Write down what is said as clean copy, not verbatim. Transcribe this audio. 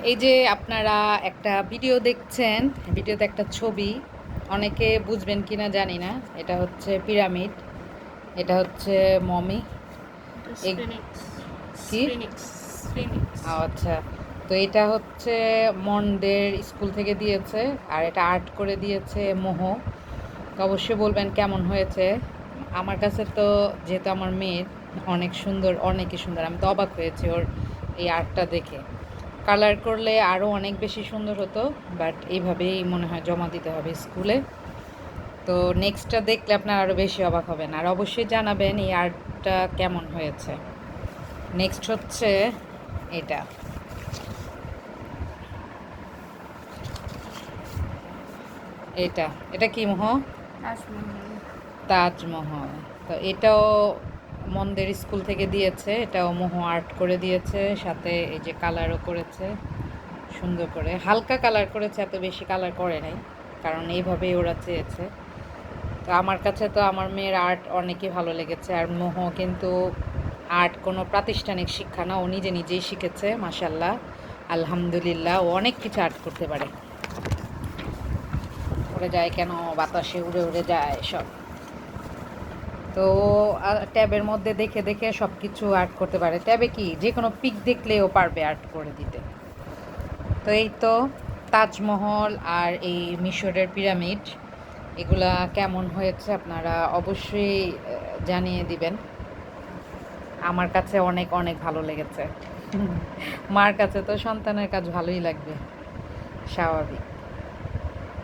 এই যে আপনারা একটা ভিডিও দেখছেন, ভিডিওতে একটা ছবি, অনেকে বুঝবেন কিনা জানি না। এটা হচ্ছে পিরামিড, এটা হচ্ছে মমি। এটা এগ স্ফিনিক্স। কি? স্ফিনিক্স। স্ফিনিক্স। আচ্ছা। তো এটা হচ্ছে মনদের স্কুল থেকে দিয়েছে, আর এটা আর্ট করে দিয়েছে মোহ। তো অবশ্যই বলবেন কেমন হয়েছে। আমার কাছে তো, যেহেতু আমার মেয়ের, অনেক সুন্দর, অনেকই সুন্দর। আমি তো অবাক হয়েছি ওর এই আর্টটা দেখে। কালার করলে আরও অনেক বেশি সুন্দর হতো, বাট এইভাবেই মনে হয় জমা দিতে হবে স্কুলে। তো নেক্সটটা দেখলে আপনার আরও বেশি অবাক হবেন, আর অবশ্যই জানাবেন এই আর্টটা কেমন হয়েছে। নেক্সট হচ্ছে এটা, এটা এটা কি মোহ? তাজমহল। তাজমহল। তো এটাও মন্দের স্কুল থেকে দিয়েছে, এটাও মোহ আর্ট করে দিয়েছে, সাথে এই যে কালারও করেছে সুন্দর করে, হালকা কালার করেছে, এত বেশি কালার করে নাই, কারণ এইভাবেই ওরা চেয়েছে। তো আমার কাছে তো আমার মেয়ের আর্ট অনেকই ভালো লেগেছে। আর মোহ কিন্তু আর্ট কোনো প্রাতিষ্ঠানিক শিক্ষা না, ও নিজে নিজেই শিখেছে, মাশাল্লাহ, আলহামদুলিল্লাহ। ও অনেক কিছু আর্ট করতে পারে। উড়ে যায় কেন, বাতাসে উড়ে উড়ে যায় সব। তো ট্যাবের মধ্যে দেখে দেখে সব কিছু আর্ট করতে পারে। ট্যাবে কি যে কোনো পিক দেখলেও পারবে আর্ট করে দিতে। তো এই তো তাজমহল আর এই মিশরের পিরামিড, এগুলা কেমন হয়েছে আপনারা অবশ্যই জানিয়ে দিবেন। আমার কাছে অনেক অনেক ভালো লেগেছে। মার কাছে তো সন্তানের কাজ ভালোই লাগবে, স্বাভাবিক।